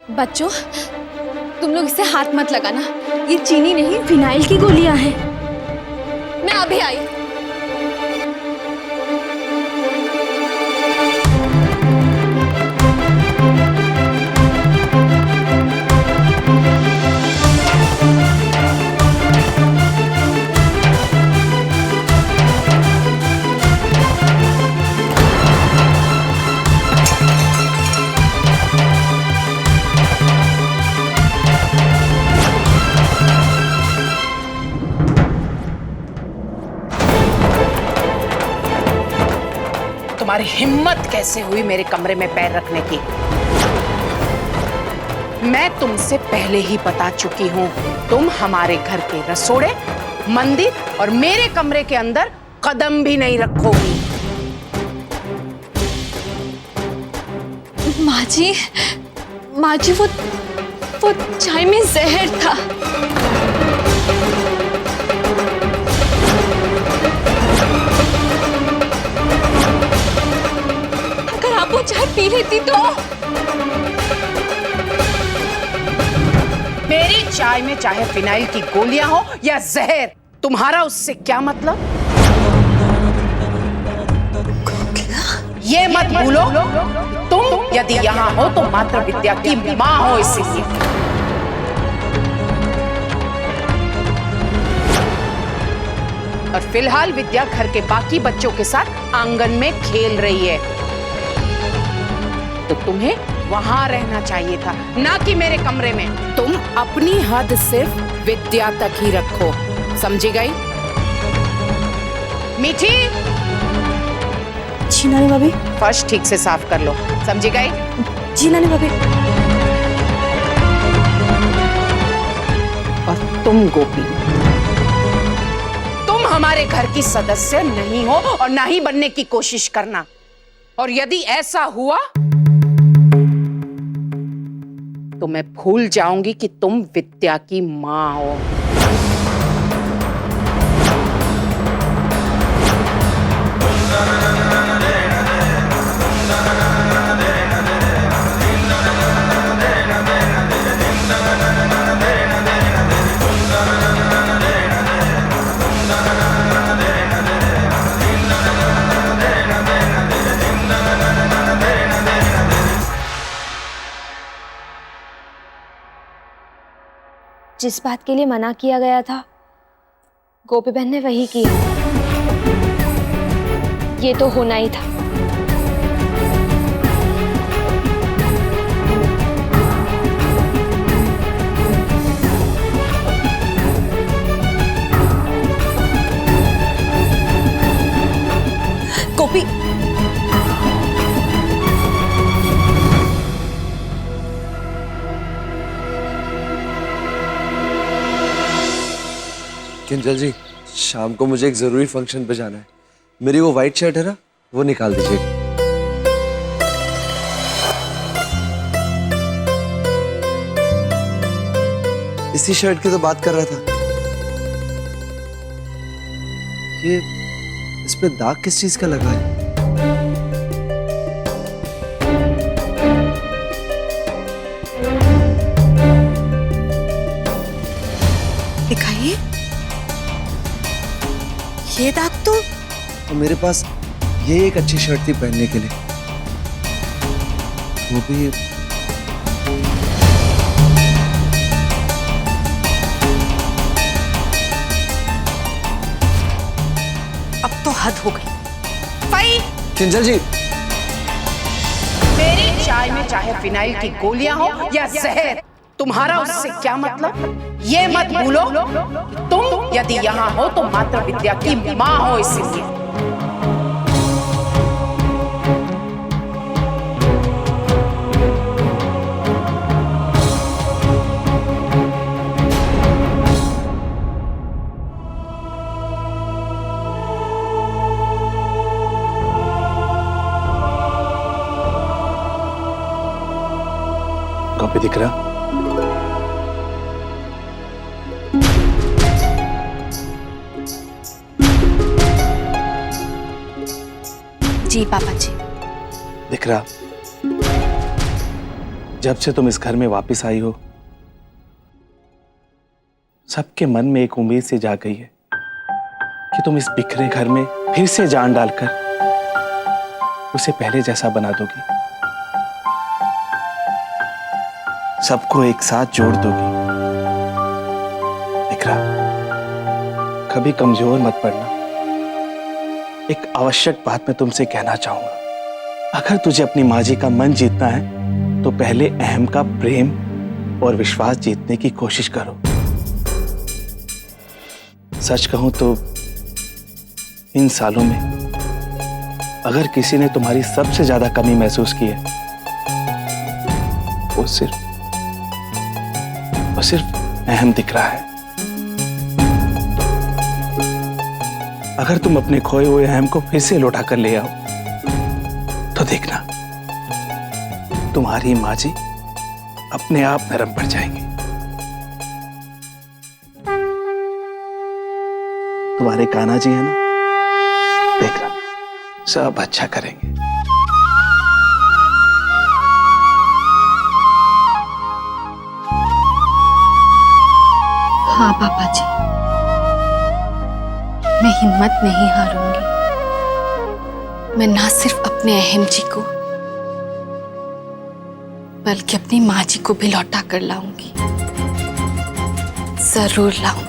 बच्चों, तुम लोग इसे हाथ मत लगाना। ये चीनी नहीं, फिनाइल की गोलियां हैं। मैं अभी आई। तुम्हारी हिम्मत कैसे हुई मेरे कमरे में पैर रखने की? मैं तुमसे पहले ही बता चुकी हूं, तुम हमारे घर के रसोड़े, मंदिर और मेरे कमरे के अंदर कदम भी नहीं रखोगी। माँ जी वो चाय में जहर था। अगर आप वो चाय पी लेती तो। मेरी चाय में चाहे फिनाइल की गोलियां हो या जहर, तुम्हारा उससे क्या मतलब? ये मत भूलो, तुम यदि यहाँ हो तो मात्र विद्या की माँ हो, इसलिए। और फिलहाल विद्या घर के बाकी बच्चों के साथ आंगन में खेल रही है, तो तुम्हें वहां रहना चाहिए था, ना कि मेरे कमरे में। तुम अपनी हद सिर्फ विद्या तक ही रखो, समझी गई? मीठी, जी नानी भाभी। फर्श ठीक से साफ कर लो, समझी गई? जी नानी भाभी। और तुम गोपी, तुम हमारे घर की सदस्य नहीं हो और ना ही बनने की कोशिश करना। और यदि ऐसा हुआ तो मैं भूल जाऊंगी कि तुम विद्या की मां हो। जिस बात के लिए मना किया गया था, गोपी बहन ने वही किया। ये तो होना ही था। गोपी, किंजल जी, शाम को मुझे एक जरूरी फंक्शन पे जाना है। मेरी वो व्हाइट शर्ट है ना, वो निकाल दीजिए। इसी शर्ट की तो बात कर रहा था। ये इस पे दाग किस चीज का लगा है? दिखाइए, ये दाग तो। और मेरे पास ये एक अच्छी शर्ट थी पहनने के लिए, वो भी। अब तो हद हो गई। फाई! किंजल जी, मेरी चाय में चाहे फिनाइल की गोलियां हो या जहर, तुम्हारा उससे क्या मतलब? ये मत भूलो, तुम यदि यहाँ हो तो मात्र विद्या की मां हो, इसलिए। कॉपी दिख रहा? जी पापा जी। दिख रहा? जब से तुम इस घर में वापस आई हो, सबके मन में एक उम्मीद सी जाग गई है कि तुम इस बिखरे घर में फिर से जान डालकर उसे पहले जैसा बना दोगी, सबको एक साथ जोड़ दोगी। इकरा, कभी कमजोर मत पड़ना। एक आवश्यक बात मैं तुमसे कहना चाहूंगा। अगर तुझे अपनी माँ जी का मन जीतना है तो पहले अहम का प्रेम और विश्वास जीतने की कोशिश करो। सच कहूं तो इन सालों में अगर किसी ने तुम्हारी सबसे ज्यादा कमी महसूस की है, वो सिर्फ अहम दिख रहा है। अगर तुम अपने खोए हुए अहम को फिर से लौटा कर ले आओ तो देखना, तुम्हारी माँ जी अपने आप नरम पड़ जाएंगी। तुम्हारे कान्हा जी है ना, देखना सब अच्छा करेंगे। हाँ पापा जी, मैं हिम्मत नहीं हारूंगी। मैं ना सिर्फ अपने अहम जी को बल्कि अपनी माँ जी को भी लौटा कर लाऊंगी, जरूर लाऊंगी।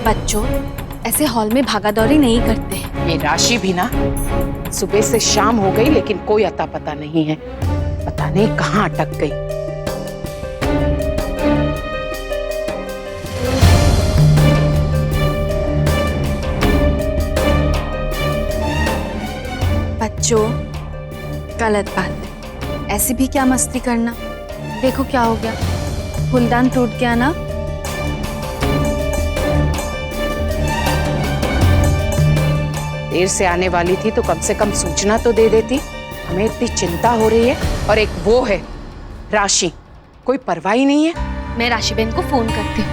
बच्चों, ऐसे हॉल में भागा दौड़ी नहीं करते हैं। ये राशि भी ना सुबह से शाम हो गई लेकिन कोई अता पता नहीं है। पता नहीं कहाँ अटक गई। बच्चों, गलत बात है। ऐसी भी क्या मस्ती करना। देखो क्या हो गया, फूलदान टूट गया ना। देर से आने वाली थी तो कम से कम सूचना तो दे देती। हमें इतनी चिंता हो रही है और एक वो है राशि, कोई परवाह ही नहीं है। मैं राशि बहन को फोन करती हूँ।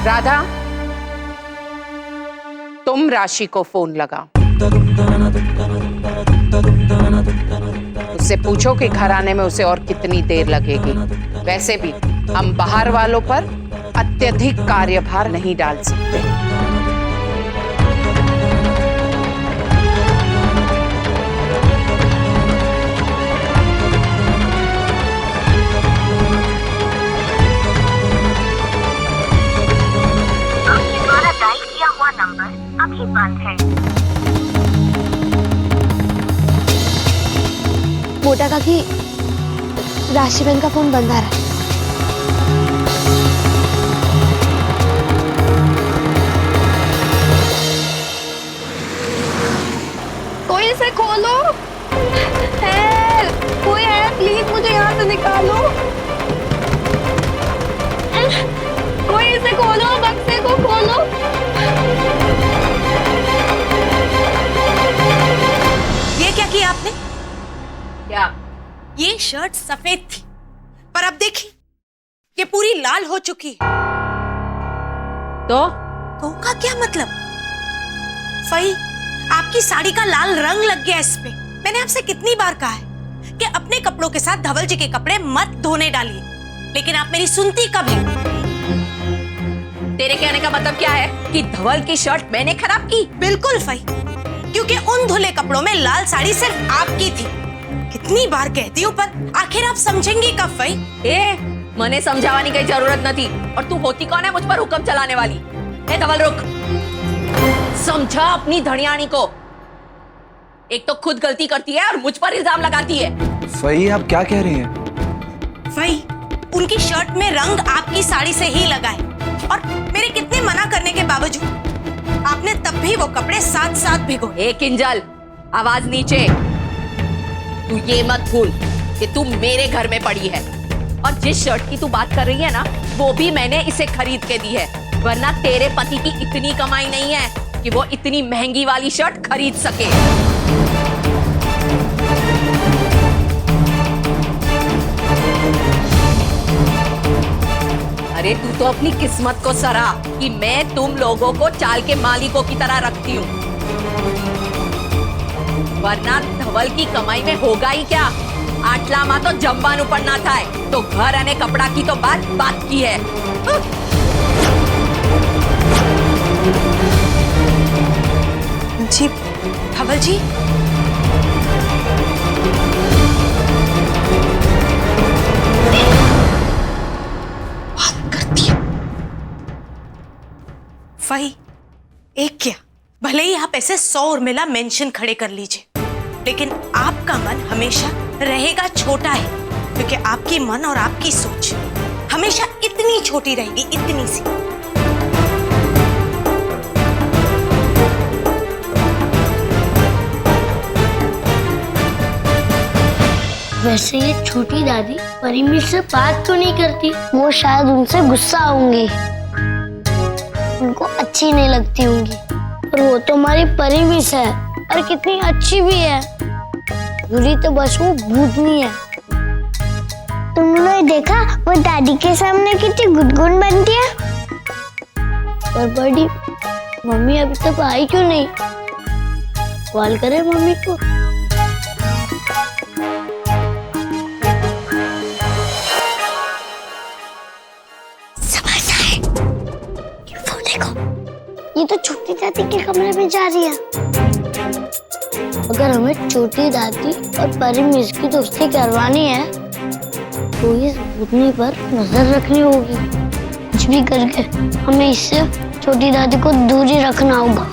राधा, तुम राशि को फोन लगाओ। उससे पूछो कि घर आने में उसे और कितनी देर लगेगी। वैसे भी हम बाहर वालों पर अत्यधिक कार्यभार नहीं डाल सकते। आपके द्वारा डायल किया हुआ नंबर अभी बंद है। मोटा काकी, राशि बहन का फोन बंद आ रहा है। कोई इसे खोलो। हेल्प, कोई है प्लीज, मुझे यहाँ से निकालो। कोई इसे खोलो, बक्से को खोलो। ये क्या किया आपने? क्या? ये शर्ट सफेद थी, पर अब देखिए ये पूरी लाल हो चुकी है। तो का क्या मतलब? फई, आपकी साड़ी का लाल रंग लग गया इस पे। मैंने आपसे कितनी बार कहा है कि अपने कपड़ों के साथ धवल जी के कपड़े मत धोने डालिए, लेकिन आप मेरी सुनती कब है? तेरे कहने का मतलब क्या है कि धवल की शर्ट मैंने खराब की? बिल्कुल फई, क्योंकि उन धुले कपड़ों में लाल साड़ी सिर्फ आपकी थी। कितनी बार कहती हूँ, पर आखिर आप समझेंगी कब फई? मने समझावानी की जरूरत नहीं। और तू होती कौन है मुझ पर हुक्म चलाने वाली? धवल रुक, समझा अपनी धनियानी को। एक तो खुद गलती करती है और मुझ पर इल्जाम लगाती है। फई, आप क्या कह रही हैं? फई, उनकी शर्ट में रंग आपकी साड़ी से ही लगा है और मेरे कितने मना करने के बावजूद आपने तब भी वो कपड़े साथ साथ भिगोए। ए किंजल, आवाज नीचे। तू ये मत भूल कि तू मेरे घर में पड़ी है, और जिस शर्ट की तू बात कर रही है ना, वो भी मैंने इसे खरीद के दी है, वरना तेरे पति की इतनी कमाई नहीं है कि वो इतनी महंगी वाली शर्ट खरीद सके। अरे तू तो अपनी किस्मत को सराह कि मैं तुम लोगों को चाल के मालिकों की तरह रखती हूँ, वरना धवल की कमाई में होगा ही क्या। आटलामा तो जम्बान ऊपर ना था, तो घर आने कपड़ा की तो बात की है। जी धवल जी, वही एक क्या, भले ही आप ऐसे 100 उर्मिला मेंशन खड़े कर लीजिए, लेकिन आपका मन हमेशा रहेगा छोटा है, क्योंकि आपकी मन और आपकी सोच हमेशा इतनी छोटी रहेगी, इतनी सी। वैसे ये छोटी दादी परिमीर से बात तो नहीं करती, वो शायद उनसे गुस्सा होंगी, उनको अच्छी नहीं लगती होंगी। और वो तो हमारी परिमिस है, और कितनी अच्छी भी है। बुरी तो बस वो भूतनी है। तुमने देखा वो दादी के सामने कितनी गुदगुन बनती है। पर बड़ी मम्मी अभी तक आई क्यों नहीं? कॉल करे मम्मी को। ये तो छोटी दादी के कमरे में जा रही है। अगर हमें छोटी दादी और परिमिस की दोस्ती करवानी है तो इस भूतनी पर नजर रखनी होगी। कुछ भी करके हमें इससे छोटी दादी को दूर ही रखना होगा।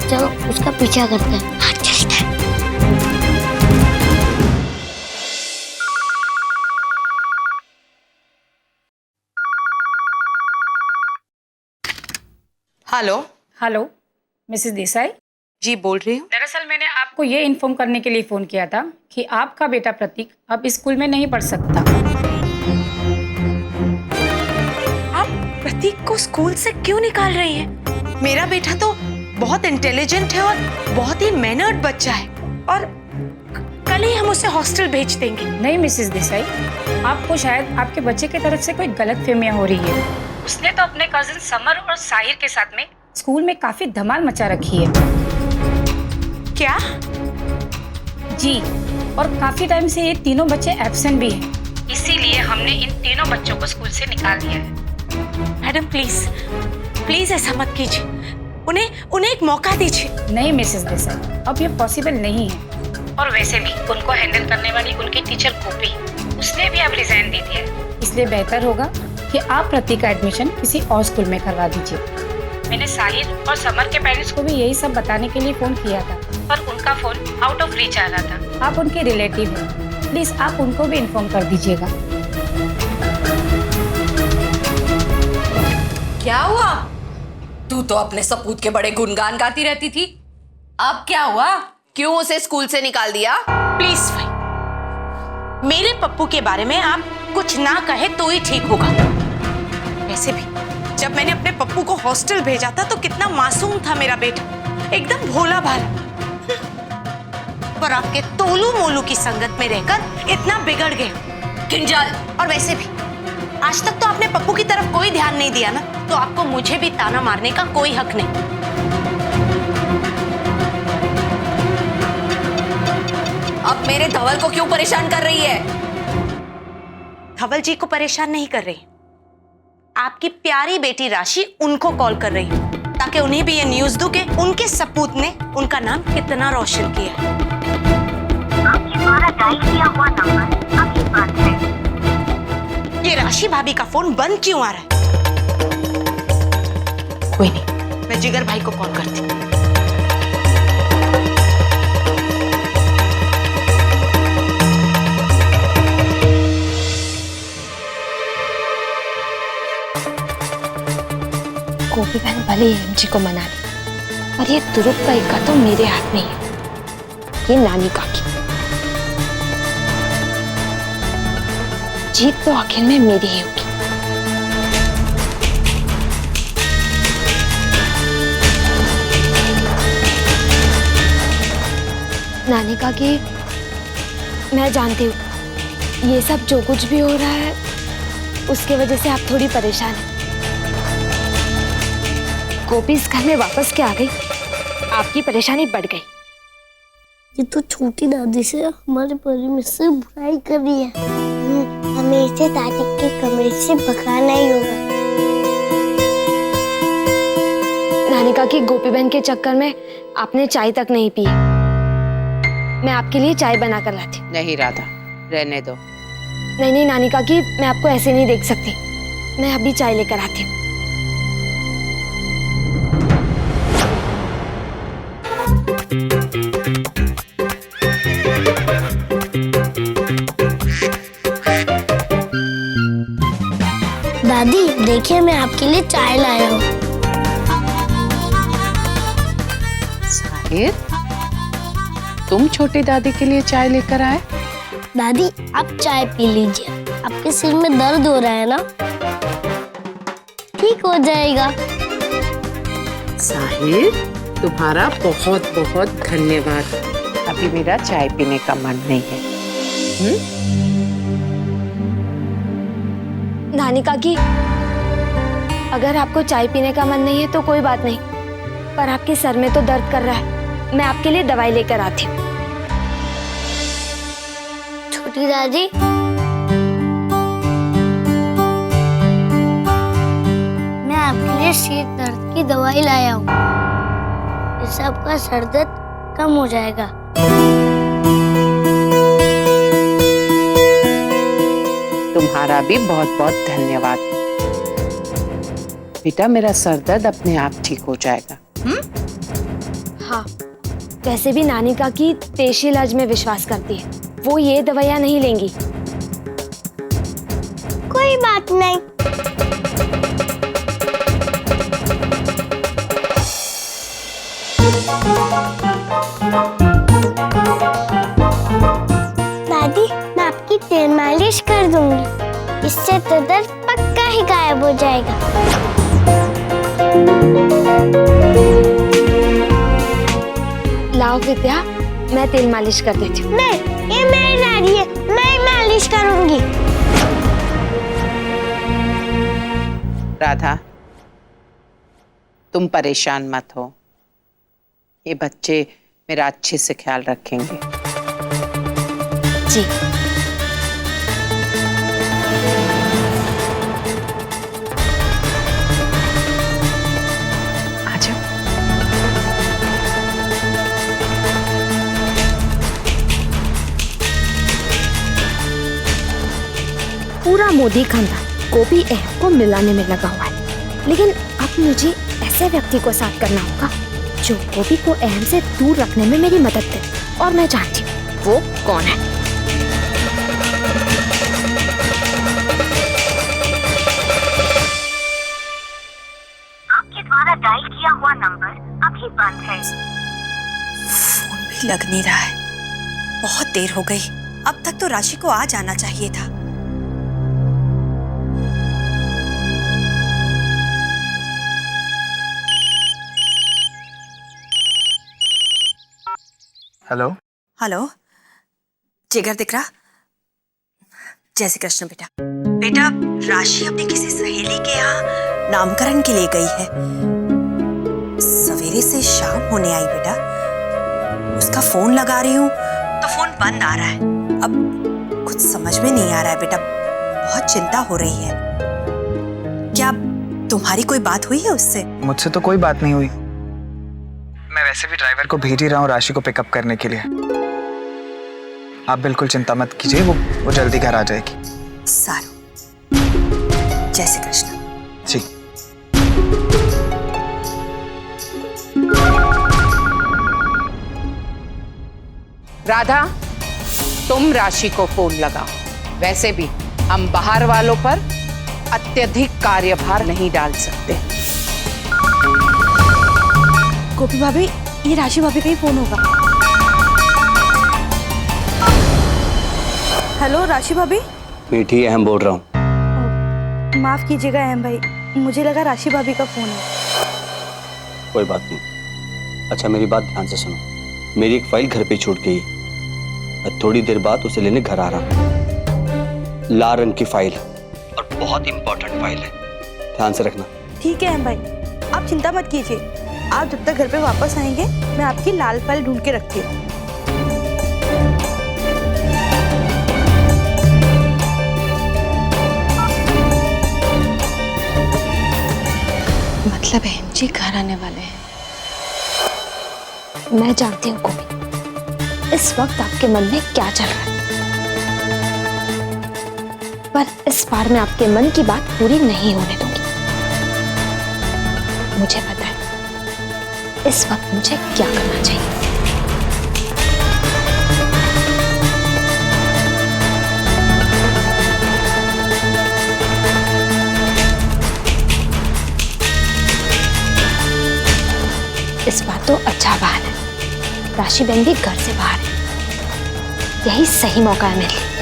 चलो उसका पीछा करते हैं। हाँ, चलते हैं। हेलो हेलो, मिसेस देसाई जी बोल रही हूँ। दरअसल मैंने आपको ये इन्फॉर्म करने के लिए फ़ोन किया था कि आपका बेटा प्रतीक अब स्कूल में नहीं पढ़ सकता। आप प्रतीक को स्कूल से क्यों निकाल रही हैं? मेरा बेटा तो बहुत इंटेलिजेंट है और बहुत ही मैनर्ड बच्चा है, और कल ही हम उसे हॉस्टल भेज देंगे। नहीं मिसेस देसाई, आपको शायद आपके बच्चे की तरफ से कोई गलतफहमियां हो रही है। उसने तो अपने कजिन समर और साहिर के साथ में स्कूल में काफी धमाल मचा रखी है। क्या? जी, और काफी टाइम से ये तीनों बच्चे एब्सेंट भी हैं। इसीलिए हमने इन तीनों बच्चों को स्कूल से निकाल दिया है। मैडम प्लीज प्लीज ऐसा मत कीजिए, उन्हें एक मौका दीजिए। नहीं मिसेस देसाई, अब ये पॉसिबल नहीं है। और वैसे भी उनको हैंडल करने वाली उनकी टीचर गोपी, उसने भी अब रिजाइन दे दिया है। इसलिए बेहतर होगा कि आप प्रतीक का एडमिशन किसी और स्कूल में करवा दीजिए। मैंने साहिर और समर के पेरेंट्स को भी यही सब बताने के लिए फोन किया था, पर उनका फोन आउट ऑफ रीच आ रहा था। आप उनके रिलेटिव हैं, प्लीज आप उनको भी इन्फॉर्म कर दीजिएगा। क्या हुआ? तू तो अपने सपूत के बड़े गुणगान गाती रहती थी, अब क्या हुआ? क्यों उसे स्कूल से निकाल दिया? प्लीज भाई, मेरे पप्पू के बारे में आप कुछ ना कहे तो ही ठीक होगा। वैसे भी जब मैंने अपने पप्पू को हॉस्टल भेजा था तो कितना मासूम था मेरा बेटा, एकदम भोला भाला। पर आपके तोलू मोलू की संगत में रहकर इतना बिगड़ गया। किंजल, और वैसे भी आज तक तो आपने पप्पू की तरफ कोई ध्यान नहीं दिया ना, तो आपको मुझे भी ताना मारने का कोई हक नहीं। अब मेरे धवल को क्यों परेशान कर रही है? धवल जी को परेशान नहीं कर रही, आपकी प्यारी बेटी राशि उनको कॉल कर रही हूँ, ताकि उन्हें भी ये न्यूज़ दूं कि उनके सपूत ने उनका नाम कितना रोशन किया है। आपके द्वारा डायल किया हुआ नंबर अभी बंद है। ये राशि भाभी का फोन बंद क्यों आ रहा है? कोई नहीं, मैं जिगर भाई को कॉल करती हूँ। गोपी बहन भले ही एमजी को मना ले, पर ये तुरुप का इक्का तो मेरे हाथ में ही है, ये नानी काकी। जीत तो आखिर में मेरी ही होगी। नानी काकी, मैं जानती हूँ ये सब जो कुछ भी हो रहा है उसके वजह से आप थोड़ी परेशान हैं। गोपी इस घर में वापस के आ गई, आपकी परेशानी बढ़ गई। ये तो छोटी दादी से हमारे परिवार से बुराई कर रही है। हमें इसे दादी के कमरे से भगाना ही होगा। नानी काकी, गोपी बहन के चक्कर में आपने चाय तक नहीं पी। मैं आपके लिए चाय बना कर लाती हूँ। नहीं राधा, रहने दो। नहीं नहीं नानी काकी, मैं आपको ऐसे नहीं देख सकती। मैं अभी चाय लेकर आती हूँ। दादी देखिए, मैं आपके लिए चाय लाया हूँ। साहिर, तुम छोटी दादी के लिए चाय लेकर आए? दादी आप चाय पी लीजिए, आपके सिर में दर्द हो रहा है ना, ठीक हो जाएगा। साहिर, तुम्हारा बहुत बहुत धन्यवाद। अभी मेरा चाय पीने का मन नहीं है। नानी काकी, अगर आपको चाय पीने का मन नहीं है तो कोई बात नहीं, पर आपके सर में तो दर्द कर रहा है। मैं आपके लिए दवाई लेकर आती हूँ। छोटी दादी, मैं आपके लिए सिर दर्द की दवाई लाया हूँ, इससे आपका सर दर्द कम हो जाएगा। तुम्हारा भी बहुत बहुत धन्यवाद। बेटा, मेरा सर दर्द अपने आप ठीक हो जाएगा। हाँ, वैसे भी नानी काकी देशी इलाज में विश्वास करती है, वो ये दवाइयाँ नहीं लेंगी। कोई बात नहीं। दादी, मैं आपकी तेल मालिश कर दूंगी, इससे तो दर्द पक्का ही गायब हो जाएगा। लाओ विद्या, मैं तेल मालिश कर देती हूँ। नहीं, ये मेरी नारी है, मैं मालिश करूंगी। राधा, तुम परेशान मत हो, ये बच्चे मेरा अच्छे से ख्याल रखेंगे। जी। आजा। पूरा मोदी खानदान गोपी अहम को मिलाने में लगा हुआ है, लेकिन अब मुझे ऐसे व्यक्ति को साथ करना होगा जो गोपी को अहम से दूर रखने में मेरी मदद करे, और मैं जानती हूँ वो कौन है। आपके द्वारा डायल किया हुआ नंबर अभी बंद है। फोन भी लग नहीं रहा है, बहुत देर हो गई। अब तक तो राशि को आ जाना चाहिए था। हेलो हेलो, जिगर दिख रहा? जय श्री कृष्ण बेटा। बेटा, राशि अपनी किसी सहेली के यहाँ नामकरण के लिए गई है। सवेरे से शाम होने आई बेटा। उसका फोन लगा रही हूँ तो फोन बंद आ रहा है। अब कुछ समझ में नहीं आ रहा है बेटा, बहुत चिंता हो रही है। क्या तुम्हारी कोई बात हुई है उससे? मुझसे तो कोई बात नहीं हुई। मैं वैसे भी ड्राइवर को भेज ही रहा हूँ राशि को पिकअप करने के लिए। आप बिल्कुल चिंता मत कीजिए, वो जल्दी घर आ जाएगी। सारू, जय श्री कृष्ण। जी। राधा, तुम राशि को फोन लगाओ। वैसे भी हम बाहर वालों पर अत्यधिक कार्यभार नहीं डाल सकते। भाभी, ये राशि भाभी का ही फोन होगा। हेलो राशि भाभी। मीठी अहम बोल रहा हूँ। माफ कीजिएगा अहम भाई, मुझे लगा राशि भाभी का फोन है। कोई बात नहीं। अच्छा मेरी बात ध्यान से सुनो, मेरी एक फाइल घर पे छूट गई है। मैं थोड़ी देर बाद उसे लेने घर आ रहा हूँ। लाल रंग की फाइल और बहुत इंपॉर्टेंट फाइल है, ध्यान से रखना। ठीक है अहम भाई, आप चिंता मत कीजिए। आप जब तक घर पे वापस आएंगे मैं आपकी लाल फाइल ढूंढ के रखती हूँ। मतलब अहम जी घर आने वाले हैं। मैं जानती हूँ गोपी, इस वक्त आपके मन में क्या चल रहा है, पर इस बार मैं आपके मन की बात पूरी नहीं होने दूंगी। मुझे पता है इस वक्त मुझे क्या करना चाहिए। इस बार तो अच्छा बहाना है, राशि बहन भी घर से बाहर है, यही सही मौका है मेरे लिए।